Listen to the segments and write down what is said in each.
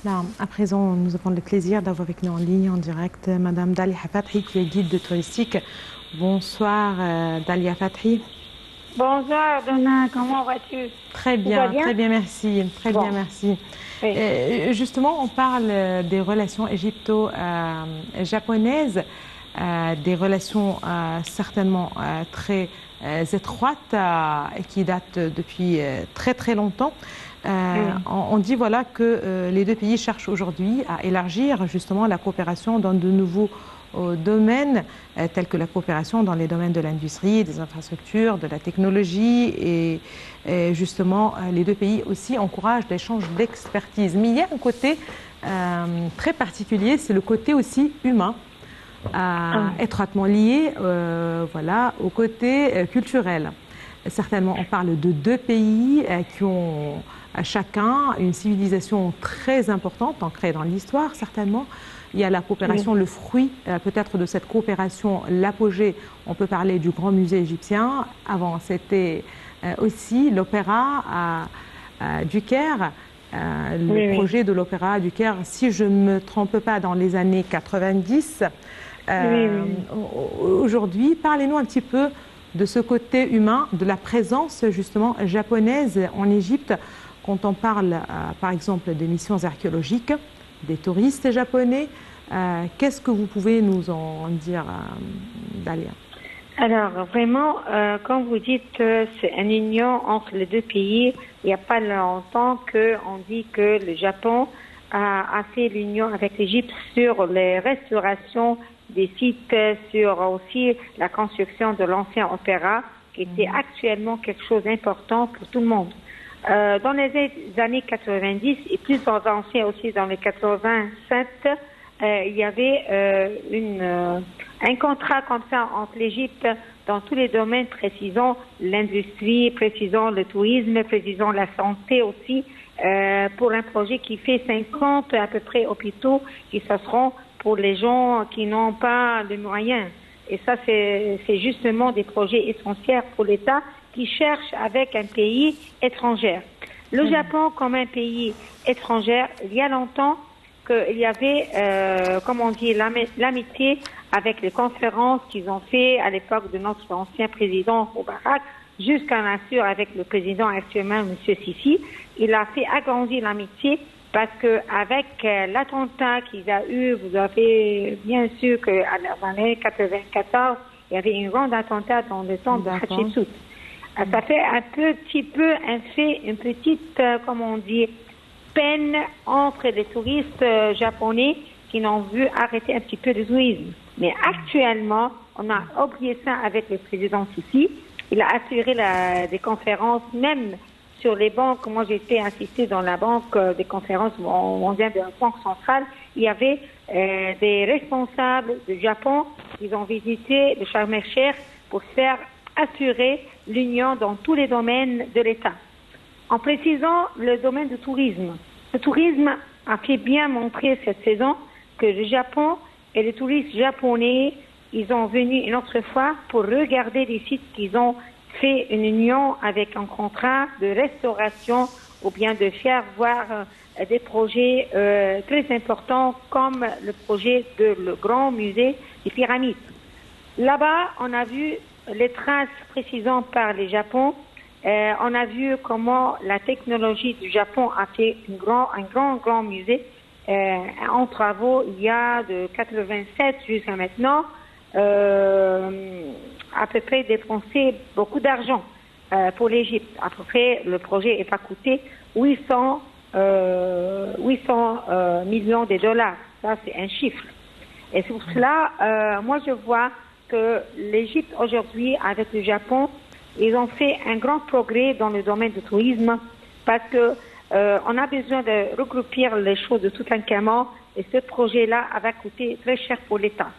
Là, à présent, nous avons le plaisir d'avoir avec nous en ligne, en direct, Madame Dalia Fathi, qui est guide touristique. Bonsoir, Dalia Fathi. Bonjour Donna, comment vas-tu? Tout va bien? Très bien, merci. Très Bon, bien, merci. oui. Justement, on parle des relations égypto-japonaises, des relations certainement très étroites et qui datent depuis très très longtemps. Mm. On dit voilà que les deux pays cherchent aujourd'hui à élargir justement la coopération dans de nouveaux domaines tels que la coopération dans les domaines de l'industrie, des infrastructures, de la technologie et justement les deux pays aussi encouragent l'échange d'expertise. Mais il y a un côté très particulier, c'est le côté aussi humain. Étroitement lié voilà, au côté culturel. Certainement, on parle de deux pays qui ont chacun une civilisation très importante, ancrée dans l'histoire, certainement. Il y a la coopération, le fruit peut-être de cette coopération, l'apogée, on peut parler du Grand Musée égyptien. Avant, c'était aussi l'opéra du Caire. Le projet de l'opéra du Caire, si je ne me trompe pas, dans les années 90. Aujourd'hui, parlez-nous un petit peu de ce côté humain, de la présence justement japonaise en Égypte, quand on parle par exemple des missions archéologiques, des touristes japonais. Qu'est-ce que vous pouvez nous en dire, Dalia? Alors, vraiment, comme vous dites, c'est une union entre les deux pays. Il n'y a pas longtemps qu'on dit que le Japon a fait l'union avec l'Égypte sur les restaurations des sites, sur aussi la construction de l'ancien opéra, qui était actuellement quelque chose d'important pour tout le monde. Dans les années 90 et plus ancien aussi dans les 87, il y avait un contrat comme ça entre l'Égypte dans tous les domaines, précisons l'industrie, précisons le tourisme, précisons la santé aussi, pour un projet qui fait 50 à peu près hôpitaux qui se seront pour les gens qui n'ont pas de moyens. Et ça, c'est justement des projets essentiels pour l'État qui cherche avec un pays étranger. Le Japon, comme un pays étranger, il y a longtemps qu'il y avait, comme on dit, l'amitié avec les conférences qu'ils ont fait à l'époque de notre ancien président Moubarak, jusqu'à bien sûr avec le président actuellement, M. Sisi. Il a fait agrandir l'amitié parce que avec l'attentat qu'il a eu, vous avez bien sûr que dans l'année 94, il y avait un grand attentat dans le temple de Hatshepsut. Ça fait un petit peu une petite, comment on dit, peine entre les touristes japonais qui n'ont vu arrêter un petit peu le tourisme. Mais actuellement, on a oublié ça avec le président Sisi. Il a assuré des conférences, même sur les banques. Moi, j'ai été assistée dans la banque des conférences mondiales de la Banque centrale. Il y avait des responsables du Japon qui ont visité le Sharm el-Sheikh pour faire assurer l'union dans tous les domaines de l'État. En précisant le domaine du tourisme, le tourisme a fait bien montrer cette saison que le Japon et les touristes japonais, ils ont venu une autre fois pour regarder les sites qu'ils ont fait une union avec un contrat de restauration ou bien de faire voir des projets très importants comme le projet de le Grand Musée des Pyramides. Là-bas, on a vu les traces précisant par les Japon. On a vu comment la technologie du Japon a fait un grand musée en travaux il y a de 87 jusqu'à maintenant. À peu près dépensé beaucoup d'argent pour l'Égypte. À peu près, le projet n'a pas coûté 800 millions de dollars. Ça, c'est un chiffre. Et c'est pour cela, moi, je vois que l'Égypte aujourd'hui, avec le Japon, ils ont fait un grand progrès dans le domaine du tourisme parce que on a besoin de regrouper les choses de tout un camion et ce projet-là va coûter très cher pour l'État.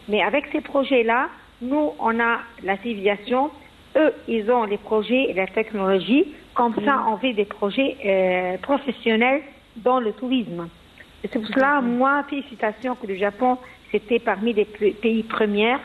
Mais avec ces projets-là, nous, on a la civilisation, eux, ils ont les projets et la technologie. Comme ça, on fait des projets professionnels dans le tourisme. Et c'est pour cela, moi, félicitations que le Japon, c'était parmi les pays premiers,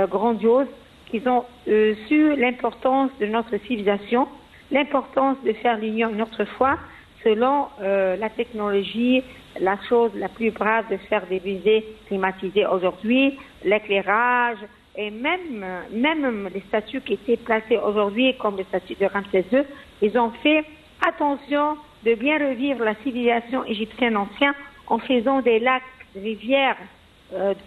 grandioses, qui ont su l'importance de notre civilisation, l'importance de faire l'union une autre fois. selon la technologie, la chose la plus brave de faire des musées climatisés aujourd'hui, l'éclairage, et même les statues qui étaient placées aujourd'hui, comme les statues de Ramsès II, ils ont fait attention de bien revivre la civilisation égyptienne ancienne en faisant des lacs, des rivières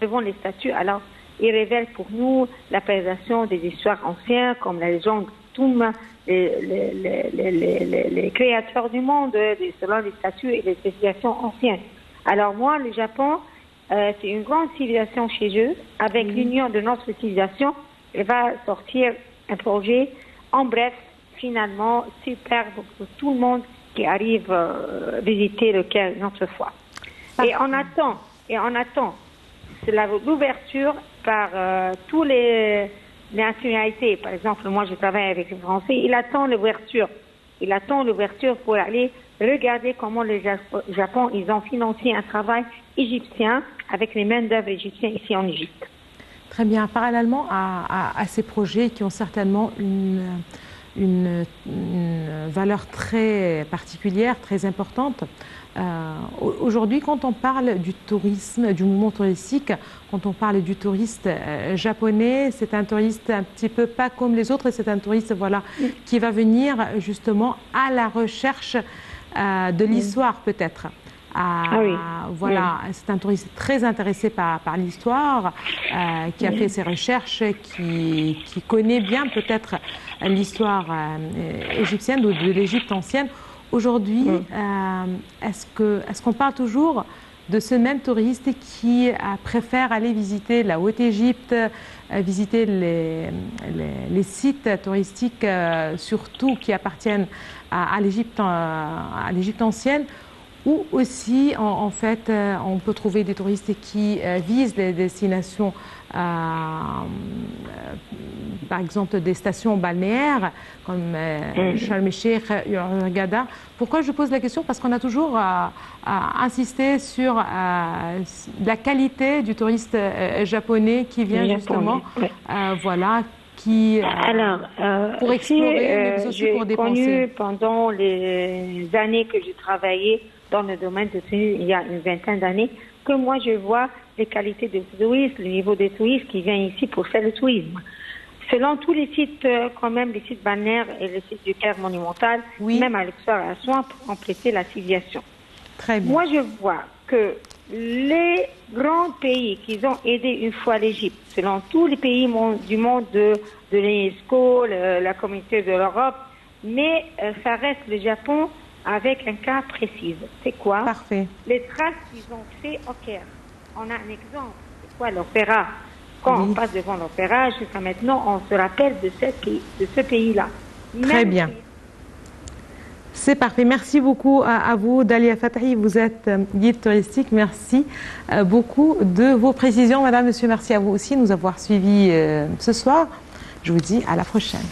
devant les statues. Alors, ils révèlent pour nous la préservation des histoires anciennes, comme la légende Toum, les créateurs du monde, selon les statues et les civilisations anciennes. Alors moi, le Japon, c'est une grande civilisation chez eux. Avec l'union de notre civilisation, il va sortir un projet, en bref, finalement, superbe pour tout le monde qui arrive visiter le Caire une autre fois. Et on attend c'est l'ouverture par tous les nationalités. Par exemple, moi, je travaille avec les Français. Il attend l'ouverture pour aller regarder comment le Japon, ils ont financé un travail égyptien avec les main-d'œuvre égyptiennes ici en Égypte. Très bien. Parallèlement à ces projets qui ont certainement une valeur très particulière, très importante, aujourd'hui, quand on parle du tourisme, du mouvement touristique, quand on parle du touriste japonais, c'est un touriste un petit peu pas comme les autres, c'est un touriste qui va venir justement à la recherche de l'histoire peut-être. C'est un touriste très intéressé par l'histoire, qui a fait ses recherches, qui connaît bien peut-être l'histoire égyptienne ou de l'Égypte ancienne. Aujourd'hui, est-ce qu'on parle toujours de ce même touriste qui préfère aller visiter la Haute-Égypte, visiter les sites touristiques, surtout qui appartiennent à l'Égypte ancienne, ou aussi, en fait, on peut trouver des touristes qui visent des destinations, par exemple des stations balnéaires comme Sharm el-Sheikh, Hurghada. Pourquoi je pose la question? Parce qu'on a toujours insisté sur la qualité du touriste japonais qui vient justement, pour explorer, mais aussi pour dépenser. J'ai connu pendant les années que j'ai travaillé dans le domaine de tourisme, il y a une vingtaine d'années, que moi je vois les qualités des touristes, le niveau des touristes qui viennent ici pour faire le tourisme. Selon tous les sites, quand même les sites balnéaires et les sites du Caire monumental, même à l'exploration pour compléter la civilisation. Très bien. Moi je vois que les grands pays qui ont aidé une fois l'Égypte, selon tous les pays du monde de l'UNESCO, la communauté de l'Europe, mais ça reste le Japon avec un cas précis. C'est quoi? Parfait. Les traces qu'ils ont fait au Caire. On a un exemple. C'est quoi l'opéra? Quand on passe devant l'opéra, jusqu'à maintenant, on se rappelle de ce pays-là. Très bien. C'est parfait. Merci beaucoup à vous, Dalia Fatahi. Vous êtes guide touristique. Merci beaucoup de vos précisions, madame, monsieur. Merci à vous aussi de nous avoir suivis ce soir. Je vous dis à la prochaine.